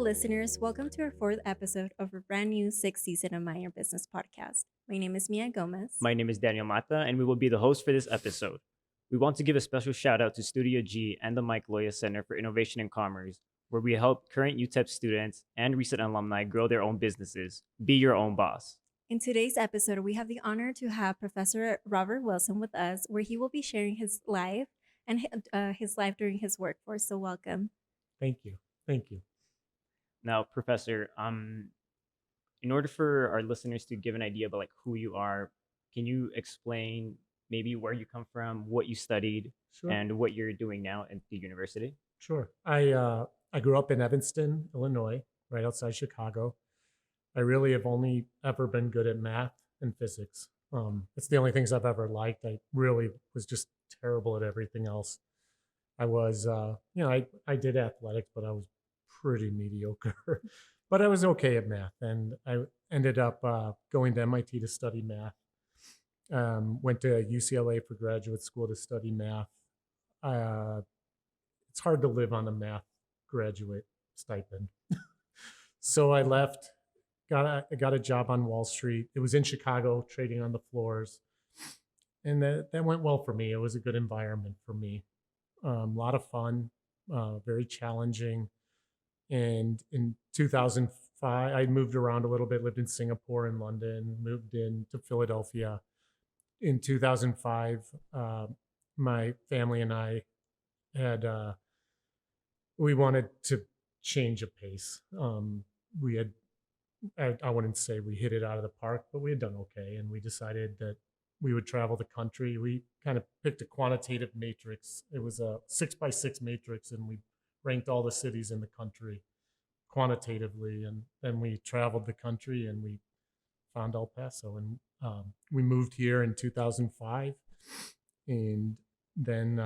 listeners. Welcome to our fourth episode of a brand new sixth season of Minor Business Podcast. My name is Mia Gomez. My name is Daniel Mata, and we will be the host for this episode. We want to give a special shout out to Studio G and the Mike Loya Center for Innovation and Commerce, where we help current UTEP students and recent alumni grow their own businesses. Be your own boss. In today's episode, we have the honor to have Professor Robert Wilson with us, where he will be sharing his life and his life during his workforce. So, welcome. Thank you. Thank you. Now, Professor, in order for our listeners to give an idea about like who you are, can you explain maybe where you come from, what you studied, Sure. and what you're doing now at the university? Sure. I grew up in Evanston, Illinois, right outside Chicago. I really have only ever been good at math and physics. It's the only things I've ever liked. I really was just terrible at everything else. I was, I did athletics, but I was pretty mediocre. But I was okay at math, and I ended up going to MIT to study math. Went to UCLA for graduate school to study math. It's hard to live on a math graduate stipend. So I left, got a job on Wall Street. It was in Chicago, trading on the floors. And that went well for me. It was a good environment for me. A lot of fun, very challenging. And in 2005, I moved around a little bit, lived in Singapore and London, moved into Philadelphia. In 2005, my family and I had, we wanted to change a pace. We had, I wouldn't say we hit it out of the park, but we had done okay. And we decided that we would travel the country. We kind of picked a quantitative matrix. It was a 6x6 matrix, and we ranked all the cities in the country quantitatively. And then we traveled the country and we found El Paso. And we moved here in 2005. And then,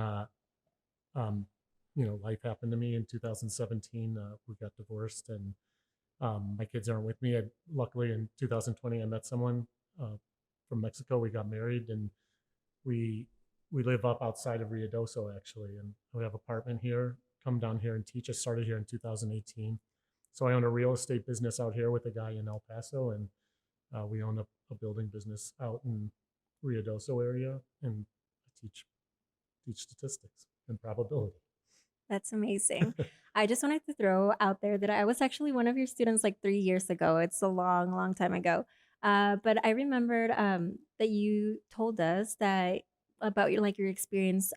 life happened to me in 2017. We got divorced, and my kids aren't with me. Luckily, in 2020, I met someone from Mexico. We got married, and we live up outside of Ruidoso, actually, and we have an apartment here. Come down here and teach. I started here in 2018, so I own a real estate business out here with a guy in El Paso, and we own a building business out in Ruidoso area, and I teach statistics and probability. That's amazing. I just wanted to throw out there that I was actually one of your students like 3 years ago. It's a long, long time ago. But I remembered that you told us that about your experience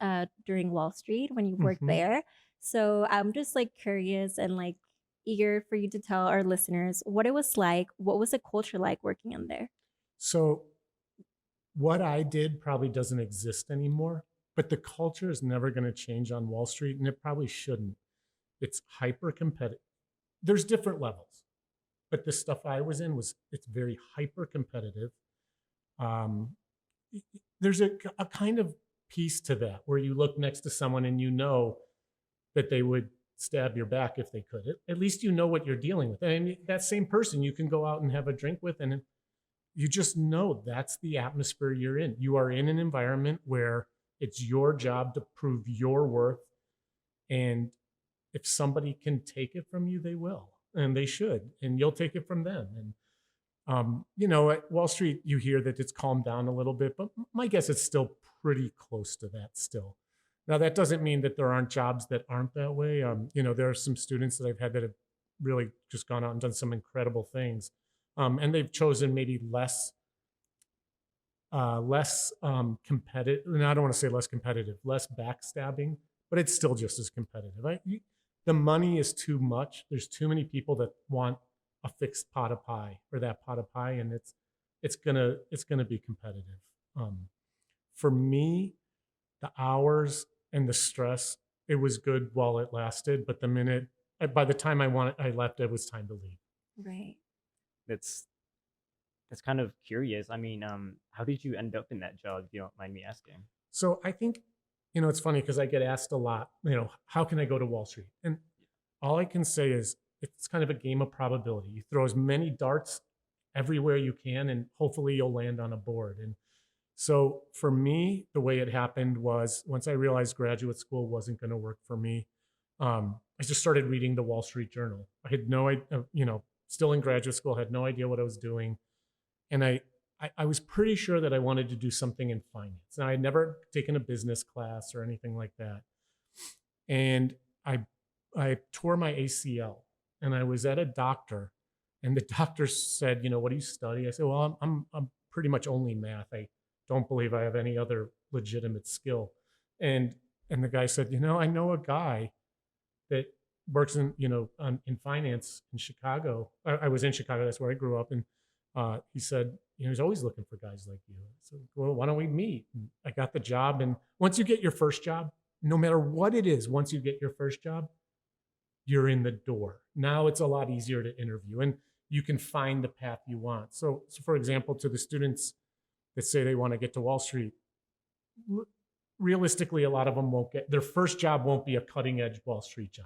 during Wall Street when you worked Mhm. there. So I'm just like curious and like eager for you to tell our listeners what it was like. What was the culture like working in there? So what I did probably doesn't exist anymore, but the culture is never going to change on Wall Street, and it probably shouldn't. It's hyper competitive. There's different levels, but the stuff I was in it's very hyper competitive. Um, there's a kind of piece to that where you look next to someone and you know that they would stab your back if they could. At least you know what you're dealing with. And that same person you can go out and have a drink with, and you just know that's the atmosphere you're in. You are in an environment where it's your job to prove your worth. And if somebody can take it from you, they will, and they should, and you'll take it from them. And at Wall Street, you hear that it's calmed down a little bit, but my guess it's still pretty close to that still. Now, that doesn't mean that there aren't jobs that aren't that way. There are some students that I've had that have really just gone out and done some incredible things, and they've chosen maybe less competitive. And I don't want to say less competitive, less backstabbing, but it's still just as competitive. The money is too much. There's too many people that want a fixed pot of pie or that pot of pie, and it's gonna be competitive. For me, the hours and the stress, it was good while it lasted, but by the time I left, it was time to leave. Right. That's kind of curious. I mean, how did you end up in that job, if you don't mind me asking? So I think, it's funny because I get asked a lot, how can I go to Wall Street? And all I can say is it's kind of a game of probability. You throw as many darts everywhere you can, and hopefully you'll land on a board. And so for me, the way it happened was once I realized graduate school wasn't going to work for me, I just started reading the Wall Street Journal. I had no idea, still in graduate school, had no idea what I was doing. And I was pretty sure that I wanted to do something in finance. Now, I had never taken a business class or anything like that. And I tore my ACL, and I was at a doctor, and the doctor said, what do you study? I said, well, I'm pretty much only math. I don't believe I have any other legitimate skill. And the guy said, I know a guy that works in finance in Chicago. I was in Chicago. That's where I grew up. And he said, he's always looking for guys like you. So, well, why don't we meet? And I got the job. And once you get your first job, no matter what it is, once you get your first job, you're in the door. Now it's a lot easier to interview, and you can find the path you want. So for example, to the students that say they want to get to Wall Street, realistically, a lot of them won't get their first job. Won't be a cutting edge Wall Street job.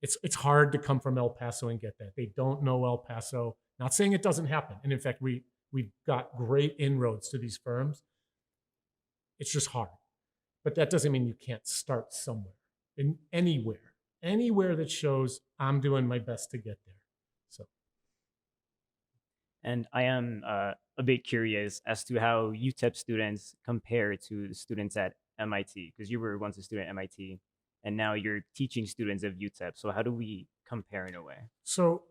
It's hard to come from El Paso and get that. They don't know El Paso. Not saying it doesn't happen. And in fact, we've got great inroads to these firms. It's just hard. But that doesn't mean you can't start somewhere, in anywhere that shows I'm doing my best to get there. So, And I am a bit curious as to how UTEP students compare to the students at MIT, because you were once a student at MIT, and now you're teaching students of UTEP. So how do we compare in a way? So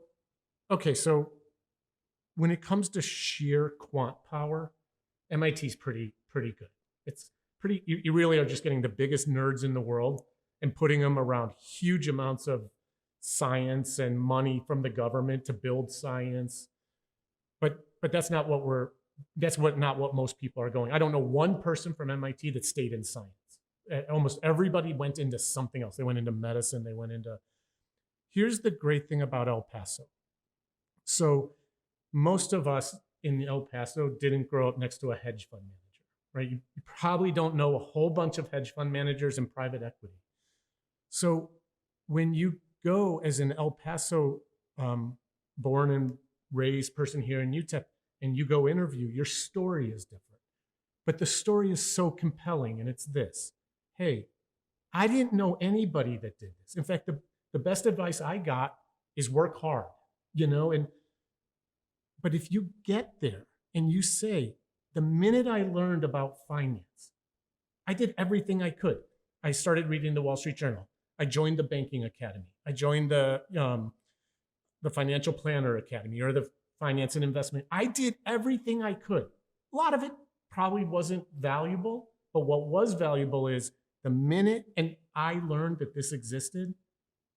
when it comes to sheer quant power, MIT's pretty good. It's pretty. You really are just getting the biggest nerds in the world and putting them around huge amounts of science and money from the government to build science. But that's not what most people are going. I don't know one person from MIT that stayed in science. Almost everybody went into something else. They went into medicine. Here's the great thing about El Paso. So most of us in El Paso didn't grow up next to a hedge fund manager, right? You probably don't know a whole bunch of hedge fund managers and private equity. So when you go as an El Paso born and raised person here in UTEP and you go interview, your story is different. But the story is so compelling, and it's this. Hey, I didn't know anybody that did this. In fact, the best advice I got is work hard, but if you get there and you say, the minute I learned about finance, I did everything I could. I started reading the Wall Street Journal. I joined the Banking Academy. I joined the Financial Planner Academy, or the Finance and Investment. I did everything I could. A lot of it probably wasn't valuable, but what was valuable is the minute and I learned that this existed,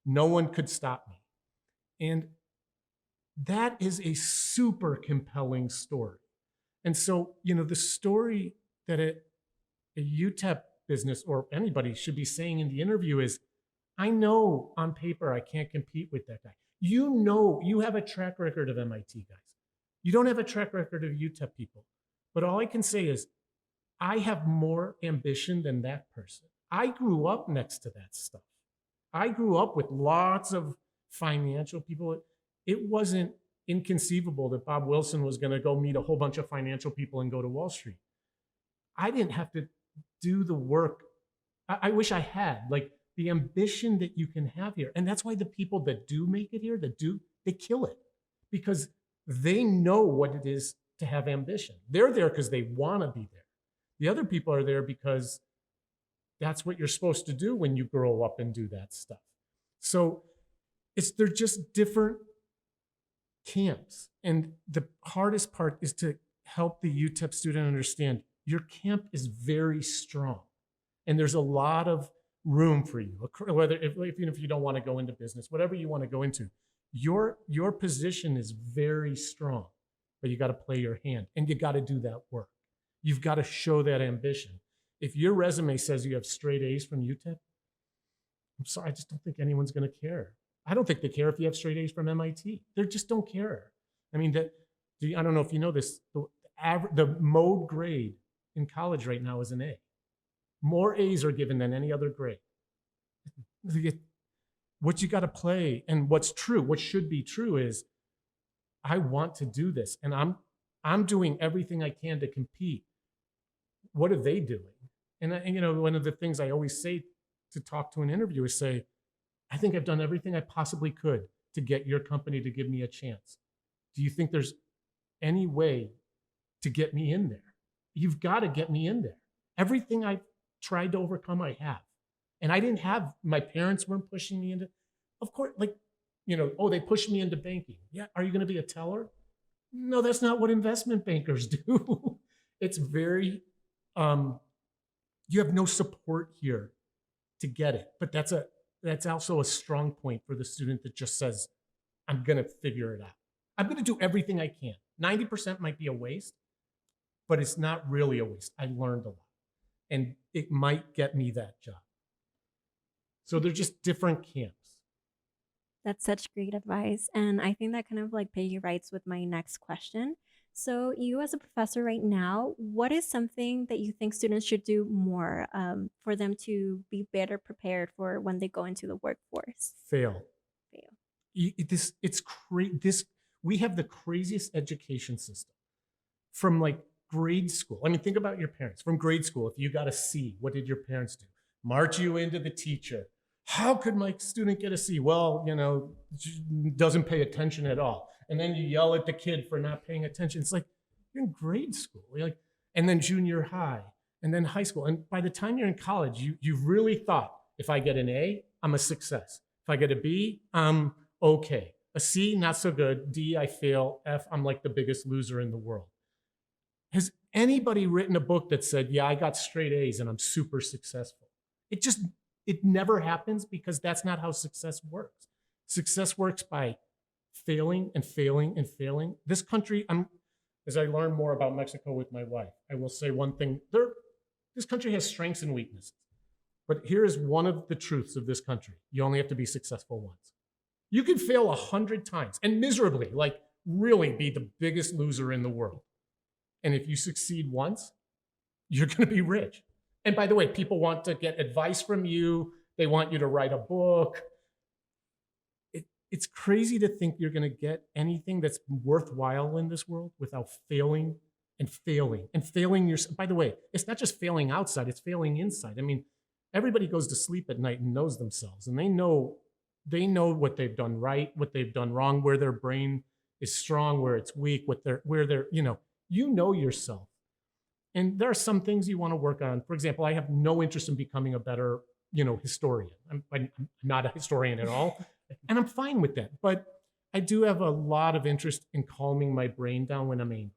no one could stop me. And that is a super compelling story. And so, the story that a UTEP business or anybody should be saying in the interview is, I know on paper I can't compete with that guy. You have a track record of MIT guys. You don't have a track record of UTEP people. But all I can say is, I have more ambition than that person. I grew up next to that stuff. I grew up with lots of financial people. It wasn't inconceivable that Bob Wilson was going to go meet a whole bunch of financial people and go to Wall Street. I didn't have to do the work. I wish I had, like, the ambition that you can have here. And that's why the people that do make it here, they kill it, because they know what it is to have ambition. They're there because they want to be there. The other people are there because that's what you're supposed to do when you grow up and do that stuff. So they're just different camps. And the hardest part is to help the UTEP student understand your camp is very strong. And there's a lot of room for you, even if you don't want to go into business, whatever you want to go into, your position is very strong, but you got to play your hand and you got to do that work. You've got to show that ambition. If your resume says you have straight A's from UTEP, I'm sorry, I just don't think anyone's going to care. I don't think they care if you have straight A's from MIT. They just don't care. I mean, I don't know if you know this, the mode grade in college right now is an A. More A's are given than any other grade. What you got to play, and what's true, what should be true is, I want to do this, and I'm doing everything I can to compete. What are they doing? And one of the things I always say to talk to an interviewer is say, I think I've done everything I possibly could to get your company to give me a chance. Do you think there's any way to get me in there? You've got to get me in there. Everything I've tried to overcome, I have. And I didn't have, my parents weren't pushing me into, of course, like, oh, they pushed me into banking. Yeah. Are you going to be a teller? No, that's not what investment bankers do. It's very, you have no support here to get it. But that's also a strong point for the student that just says, I'm going to figure it out. I'm going to do everything I can. 90% might be a waste, but it's not really a waste. I learned a lot, and it might get me that job. So they're just different camps. That's such great advice. And I think that kind of like writes with my next question. So, you as a professor right now, what is something that you think students should do more for them to be better prepared for when they go into the workforce? Fail. Fail. We have the craziest education system from like grade school. I mean, think about your parents from grade school. If you got a C, what did your parents do? March you into the teacher. How could my student get a C? Well, doesn't pay attention at all. And then you yell at the kid for not paying attention. It's like, you're in grade school. And then junior high, and then high school. And by the time you're in college, you really thought, if I get an A, I'm a success. If I get a B, I'm okay. A C, not so good. D, I fail. F, I'm like the biggest loser in the world. Has anybody written a book that said, yeah, I got straight A's and I'm super successful? It never happens, because that's not how success works. Success works by failing and failing and failing. This country, as I learn more about Mexico with my wife, I will say one thing. This country has strengths and weaknesses. But here is one of the truths of this country. You only have to be successful once. You can fail 100 times and miserably, like really be the biggest loser in the world. And if you succeed once, you're going to be rich. And by the way, people want to get advice from you. They want you to write a book. It's crazy to think you're going to get anything that's worthwhile in this world without failing and failing and failing yourself. By the way, it's not just failing outside, it's failing inside. I mean, everybody goes to sleep at night and knows themselves, and they know what they've done right, what they've done wrong, where their brain is strong, where it's weak, where they're, you know yourself. And there are some things you want to work on. For example, I have no interest in becoming a better, historian. I'm not a historian at all. And I'm fine with that. But I do have a lot of interest in calming my brain down when I'm angry,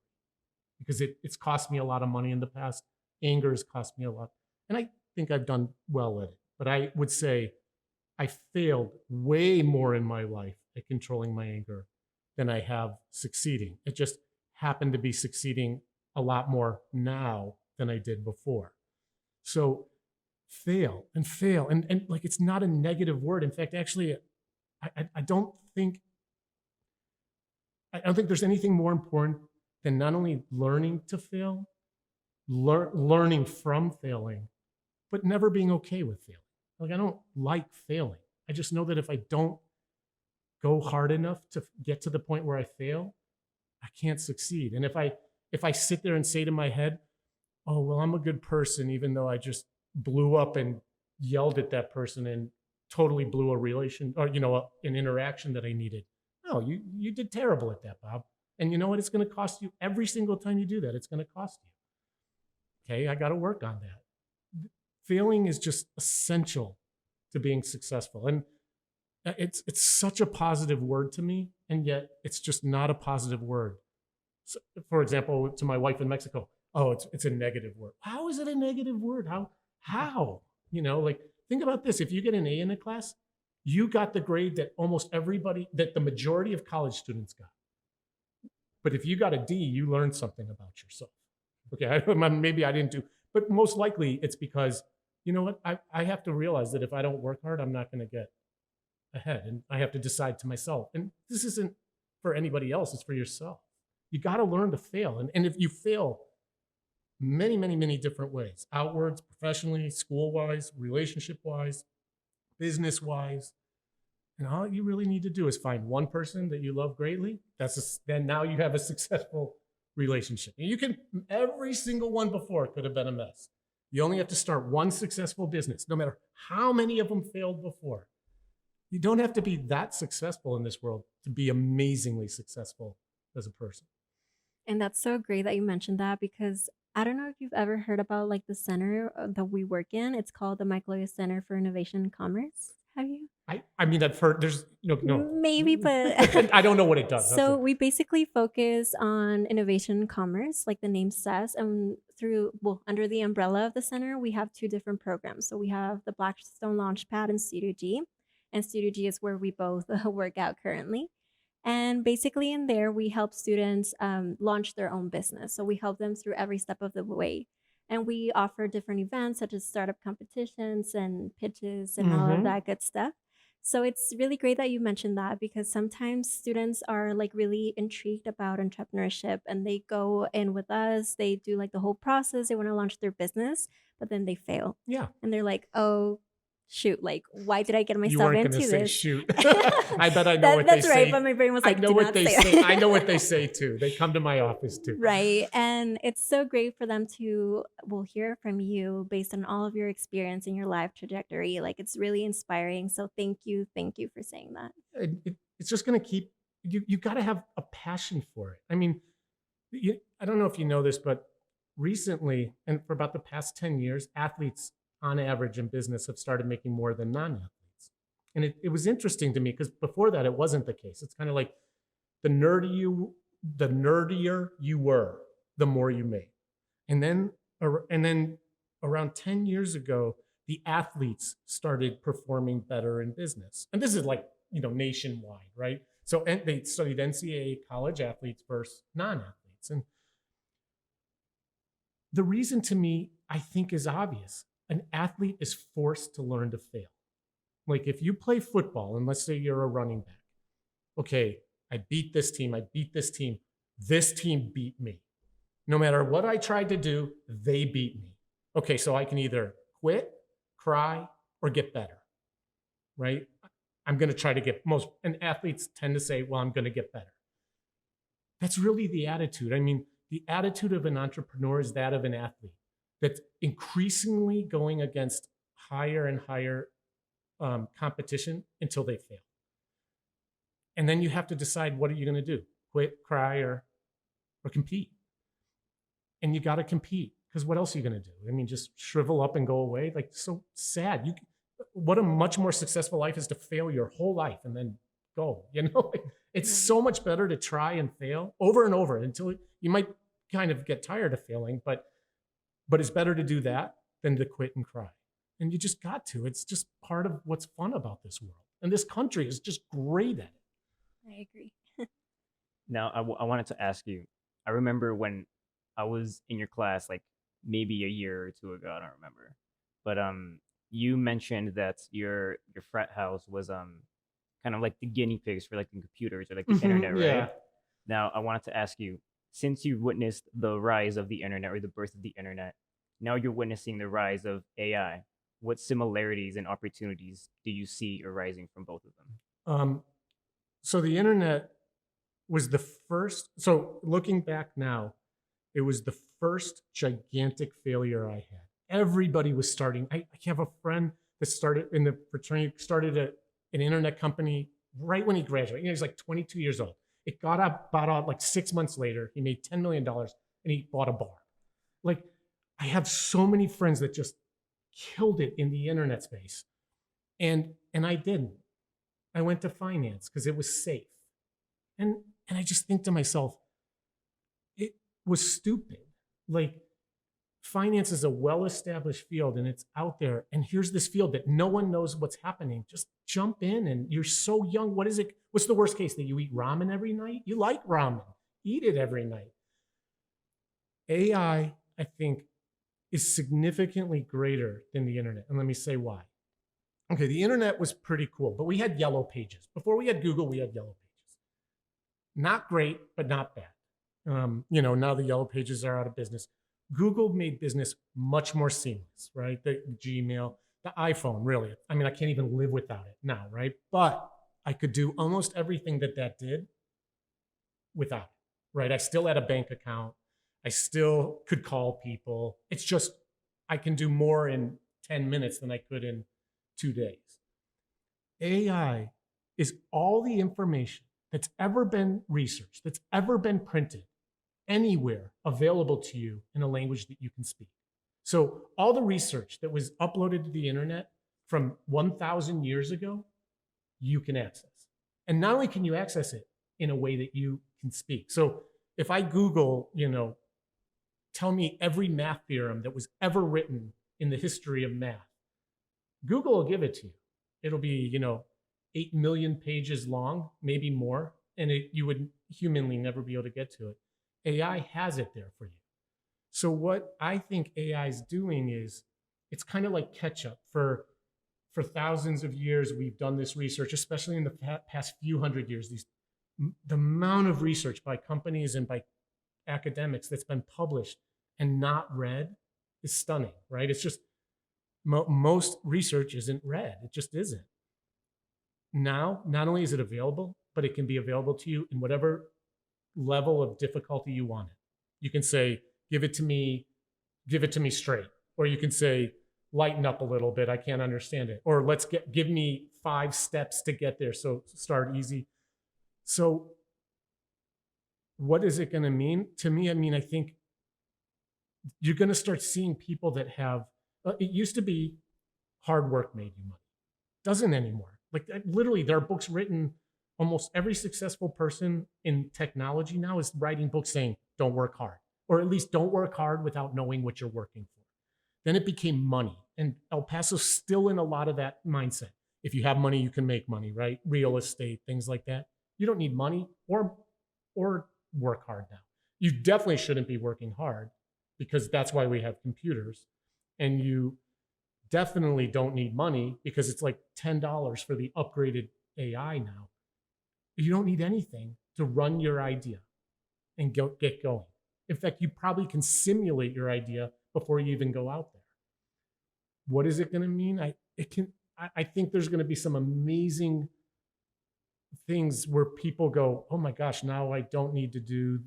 because it's cost me a lot of money in the past. Anger has cost me a lot. And I think I've done well at it. But I would say I failed way more in my life at controlling my anger than I have succeeding. It just happened to be succeeding a lot more now than I did before. So fail. And like, it's not a negative word. In fact, actually, I don't think there's anything more important than not only learning to fail, learning from failing, but never being okay with failing. Like, I don't like failing. I just know that if I don't go hard enough to get to the point where I fail, I can't succeed. And if I sit there and say to my head, oh, well, I'm a good person, even though I just blew up and yelled at that person and totally blew a relation, or, an interaction that I needed. No, you did terrible at that, Bob. And you know what? It's going to cost you every single time you do that. It's going to cost you. Okay, I got to work on that. Failing is just essential to being successful. And it's such a positive word to me, and yet it's just not a positive word. So, for example, to my wife in Mexico, oh, it's a negative word. How is it a negative word? How? Like, think about this. If you get an A in a class, you got the grade that that the majority of college students got. But if you got a D, you learned something about yourself. Okay, maybe I didn't do, but most likely it's because, you know what? I have to realize that if I don't work hard, I'm not going to get ahead. And I have to decide to myself. And this isn't for anybody else, it's for yourself. You got to learn to fail. And if you fail many, many, many different ways, outwards, professionally, school-wise, relationship-wise, business-wise, and all you really need to do is find one person that you love greatly. Then now you have a successful relationship. And every single one before could have been a mess. You only have to start one successful business, no matter how many of them failed before. You don't have to be that successful in this world to be amazingly successful as a person. And that's so great that you mentioned that because I don't know if you've ever heard about like the center that we work in. It's called the Mike Loya Center for Innovation and Commerce. Have you? I mean, I've heard there's no. Maybe, but I don't know what it does. so we basically focus on innovation and commerce, like the name says, and under the umbrella of the center, we have two different programs. So we have the Blackstone Launchpad and Studio G, and Studio G is where we both work out currently. And basically, in there, we help students launch their own business. So we help them through every step of the way. And we offer different events such as startup competitions and pitches and all of Mhm. that good stuff. So it's really great that you mentioned that because sometimes students are like really intrigued about entrepreneurship and they go in with us, they do like the whole process, they want to launch their business, but then they fail. Yeah. And they're like, "Oh, shoot, like why did I get You myself weren't going to into say this?" shoot. I bet I know what they That's say. right, but my brain was I like, know "Do what not they say say. that." I know what they say too. They come to my office too. Right. And it's so great for them to hear from you based on all of your experience and your life trajectory. Like it's really inspiring. So thank you. Thank you for saying that. It's just going to keep you. You got to have a passion for it. I mean, I don't know if you know this, but recently, and for about the past 10 years, athletes on average in business have started making more than non-athletes. And it was interesting to me because before that, it wasn't the case. It's kind of like the nerdier you were, the more you made. And then around 10 years ago, the athletes started performing better in business. And this is like, nationwide, right? So they studied NCAA college athletes versus non-athletes. And the reason to me, I think is obvious. An athlete is forced to learn to fail. Like if you play football, and let's say you're a running back, okay, I beat this team, this team beat me. No matter what I tried to do, they beat me. Okay, so I can either quit, cry, or get better, right? I'm going to try to and athletes tend to say, well, I'm going to get better. That's really the attitude. I mean, the attitude of an entrepreneur is that of an athlete that's increasingly going against higher and higher competition until they fail. And then you have to decide, what are you going to do? Quit, cry, or compete. And you got to compete because what else are you going to do? I mean, just shrivel up and go away? Like, so sad. What a much more successful life is to fail your whole life and then go. It's so much better to try and fail over and over until you might kind of get tired of failing, but it's better to do that than to quit and cry. And you just got to. It's just part of what's fun about this world. And this country is just great at it. I agree. Now, I wanted to ask you. I remember when I was in your class, like maybe a year or two ago. I don't remember, but you mentioned that your frat house was kind of like the guinea pigs for like the computers or like the internet, right? Yeah. Now, I wanted to ask you, since you've witnessed the rise of the internet or the birth of the internet, now you're witnessing the rise of AI. What similarities and opportunities do you see arising from both of them? So the internet was the first. So looking back now, it was the first gigantic failure I had. Everybody was starting. I have a friend that started in the fraternity, started an internet company right when he graduated. He was like 22 years old. It got bought out like 6 months later. He made $10 million and he bought a bar. Like, I have so many friends that just killed it in the internet space. And I didn't. I went to finance because it was safe. And I just think to myself, it was stupid. Like, finance is a well-established field and it's out there. And here's this field that no one knows what's happening. Just jump in, and you're so young. What is it? What's the worst case? That you eat ramen every night? You like ramen. Eat it every night. AI, I think, is significantly greater than the internet. And let me say why. Okay, the internet was pretty cool, but we had yellow pages. Before we had Google, we had yellow pages. Not great, but not bad. Now the yellow pages are out of business. Google made business much more seamless, right? The Gmail, the iPhone, really. I mean, I can't even live without it now, right? But I could do almost everything that did without it, right? I still had a bank account. I still could call people. It's just, I can do more in 10 minutes than I could in 2 days. AI is all the information that's ever been researched, that's ever been printed anywhere available to you in a language that you can speak. So all the research that was uploaded to the internet from 1,000 years ago, you can access. And not only can you access it in a way that you can speak. So if I Google, tell me every math theorem that was ever written in the history of math, Google will give it to you. It'll be, 8 million pages long, maybe more, and you would humanly never be able to get to it. AI has it there for you. So what I think AI is doing is it's kind of like catch up. For thousands of years, we've done this research, especially in the past few hundred years. The amount of research by companies and by academics that's been published and not read is stunning, right? It's just most research isn't read. It just isn't. Now, not only is it available, but it can be available to you in whatever level of difficulty you want it. You can say, give it to me straight. Or you can say, lighten up a little bit, I can't understand it. Or give me 5 steps to get there, so start easy. So what is it gonna mean? To me, I think you're gonna start seeing people that have, it used to be hard work made you money. Doesn't anymore. Like literally there are books written, almost every successful person in technology now is writing books saying, don't work hard, or at least don't work hard without knowing what you're working for. Then it became money. And El Paso's still in a lot of that mindset. If you have money, you can make money, right? Real estate, things like that. You don't need money or work hard now. You definitely shouldn't be working hard because that's why we have computers. And you definitely don't need money because it's like $10 for the upgraded AI now. You don't need anything to run your idea and get going. In fact, you probably can simulate your idea before you even go out there. What is it going to mean? I think there's going to be some amazing things where people go, oh my gosh, now I don't need to do,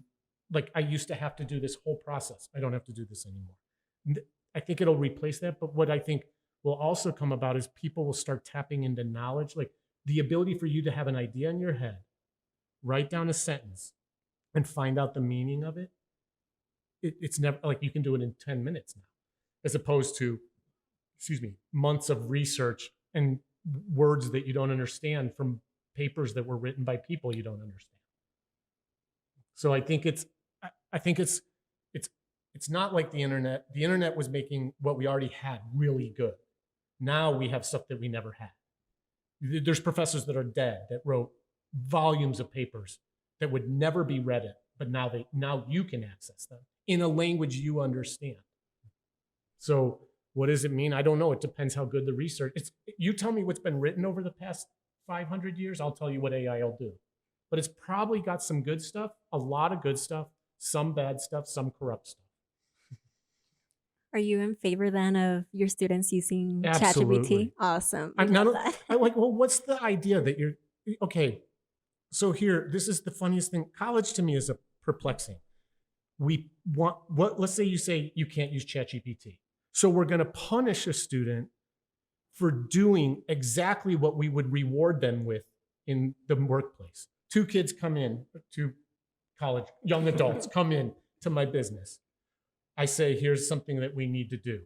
like I used to have to do this whole process. I don't have to do this anymore. I think it'll replace that. But what I think will also come about is people will start tapping into knowledge, like the ability for you to have an idea in your head, write down a sentence and find out the meaning of it. It's never like you can do it in 10 minutes now, as opposed to, months of research and words that you don't understand from papers that were written by people you don't understand. So I think it's not like the internet. The internet was making what we already had really good. Now we have stuff that we never had. There's professors that are dead that wrote volumes of papers that would never be read, but now you can access them in a language you understand. So what does it mean? I don't know. It depends how good the research is. You tell me what's been written over the past 500 years, I'll tell you what AI will do. But it's probably got some good stuff, a lot of good stuff, some bad stuff, some corrupt stuff. Are you in favor then of your students using Absolutely. ChatGPT? Awesome. I'm like, well, what's the idea that you're, okay, so here, this is the funniest thing. College to me is perplexing. Let's say you can't use ChatGPT. So we're going to punish a student for doing exactly what we would reward them with in the workplace. 2 kids come in to college, young adults come in to my business. I say, here's something that we need to do.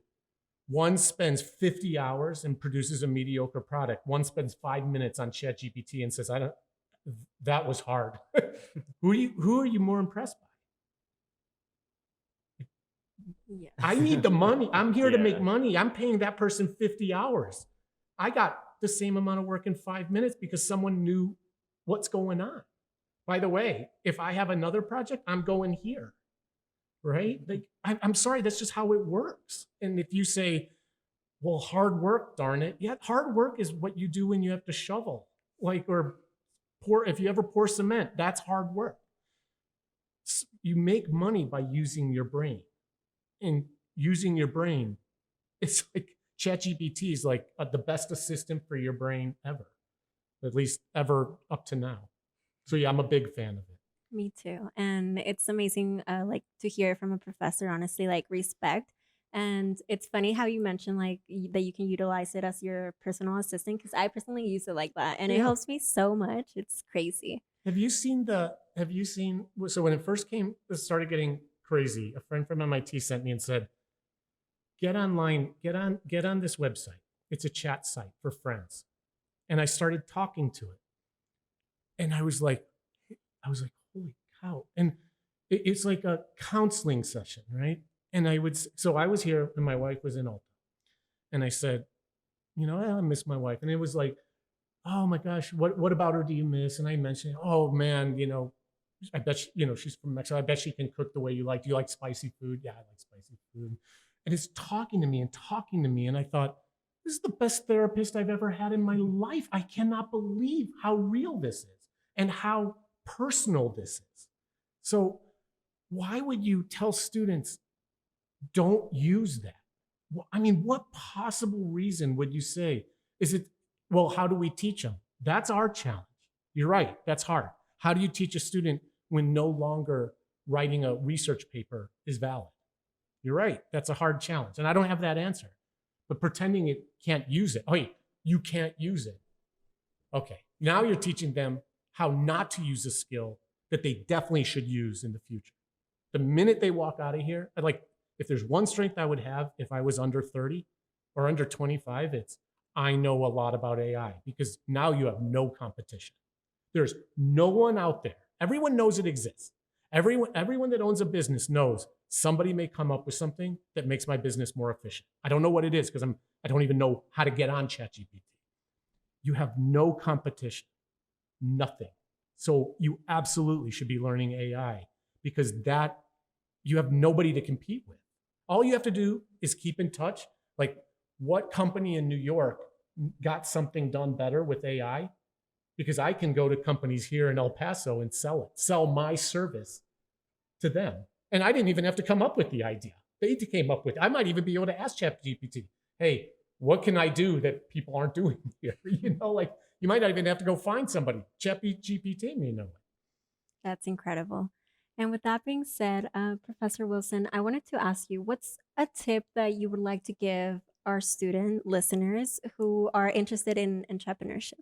One spends 50 hours and produces a mediocre product. One spends 5 minutes on ChatGPT and says, that was hard. Who are you more impressed by? Yes. I need the money. I'm here to make money. I'm paying that person 50 hours. I got the same amount of work in 5 minutes because someone knew what's going on. By the way, if I have another project, I'm going here, right? Like, I'm sorry, that's just how it works. And if you say, well, hard work, darn it. Yeah, hard work is what you do when you have to shovel, if you ever pour cement, that's hard work. You make money by using your brain. And using your brain, it's like ChatGPT is like the best assistant for your brain ever, at least ever up to now. So yeah, I'm a big fan of it. Me too. And it's amazing, like to hear from a professor, honestly, like respect And it's funny how you mentioned like that you can utilize it as your personal assistant because I personally use it like that and it Yeah. helps me so much. It's crazy. Have you seen, so when it first came, it started getting crazy. A friend from MIT sent me and said, get online, get on this website. It's a chat site for friends. And I started talking to it. And I was like, holy cow. And it's like a counseling session, right? And so I was here and my wife was in Alta. And I said, I miss my wife. And it was like, oh my gosh, what about her do you miss? And I mentioned, oh man, I bet she's from Mexico. I bet she can cook the way you like. Do you like spicy food? Yeah, I like spicy food. And it's talking to me and talking to me. And I thought, this is the best therapist I've ever had in my life. I cannot believe how real this is and how personal this is. So why would you tell students don't use that? I mean, what possible reason would you say? Is it, well, how do we teach them? That's our challenge. You're right. That's hard. How do you teach a student when no longer writing a research paper is valid? You're right. That's a hard challenge. And I don't have that answer. But pretending it can't use it. Oh, wait, you can't use it. Okay. Now you're teaching them how not to use a skill that they definitely should use in the future. The minute they walk out of here, if there's one strength I would have if I was under 30 or under 25, it's I know a lot about AI because now you have no competition. There's no one out there. Everyone knows it exists. Everyone that owns a business knows somebody may come up with something that makes my business more efficient. I don't know what it is because I don't even know how to get on ChatGPT. You have no competition, nothing. So you absolutely should be learning AI because that you have nobody to compete with. All you have to do is keep in touch. Like, what company in New York got something done better with AI? Because I can go to companies here in El Paso and sell my service to them. And I didn't even have to come up with the idea. They came up with it. I might even be able to ask ChatGPT, hey, what can I do that people aren't doing here? Like you might not even have to go find somebody. ChatGPT may know it. That's incredible. And with that being said, Professor Wilson, I wanted to ask you what's a tip that you would like to give our student listeners who are interested in entrepreneurship?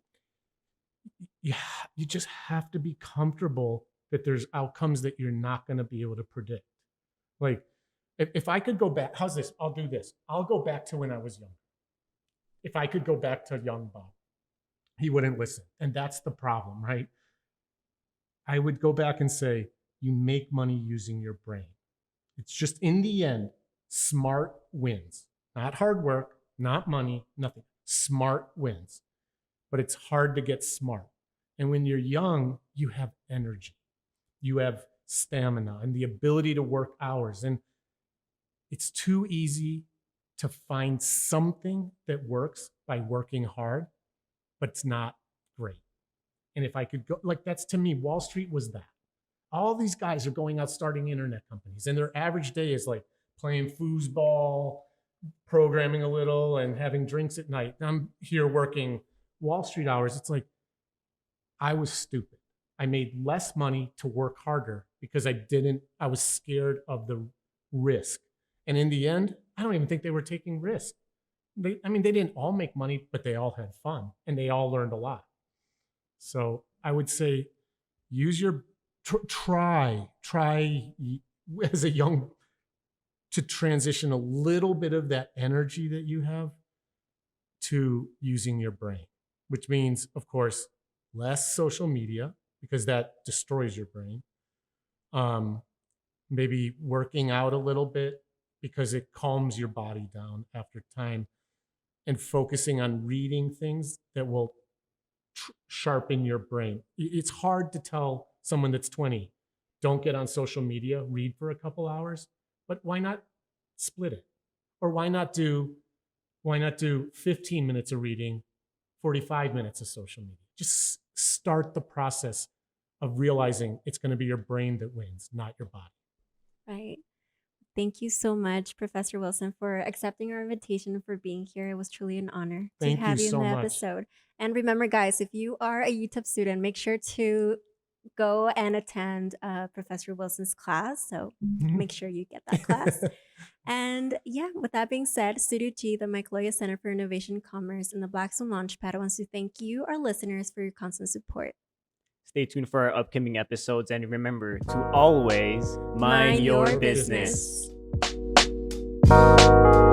Yeah, you just have to be comfortable that there's outcomes that you're not going to be able to predict. Like, if I could go back, how's this? I'll do this. I'll go back to when I was young. If I could go back to young Bob, he wouldn't listen. And that's the problem, right? I would go back and say, you make money using your brain. It's just in the end, smart wins. Not hard work, not money, nothing. Smart wins. But it's hard to get smart. And when you're young, you have energy, you have stamina and the ability to work hours. And it's too easy to find something that works by working hard, but it's not great. And if I could go, like, that's to me, Wall Street was that. All these guys are going out starting internet companies, and their average day is like playing foosball, programming a little, and having drinks at night. And I'm here working Wall Street hours. It's like, I was stupid. I made less money to work harder because I was scared of the risk. And in the end, I don't even think they were taking risks. They didn't all make money, but they all had fun and they all learned a lot. So I would say use your, try as a young, to transition a little bit of that energy that you have to using your brain, which means, of course, less social media because that destroys your brain. Maybe working out a little bit because it calms your body down after time, and focusing on reading things that will sharpen your brain. It's hard to tell someone that's 20, don't get on social media, read for a couple hours, but why not split it? Or why not do 15 minutes of reading, 45 minutes of social media? Just start the process of realizing it's going to be your brain that wins, not your body. Right. Thank you so much, Professor Wilson, for accepting our invitation for being here. It was truly an honor to Thank you have you in so the much. episode. And remember, guys, if you are a UTEP student, make sure to go and attend Professor Wilson's class. So make sure you get that class. And yeah, with that being said, Studio G, the Mike Loya Center for Innovation and Commerce, and the Black Swan Launchpad wants to thank you, our listeners, for your constant support. Stay tuned for our upcoming episodes and remember to always mind your business. business.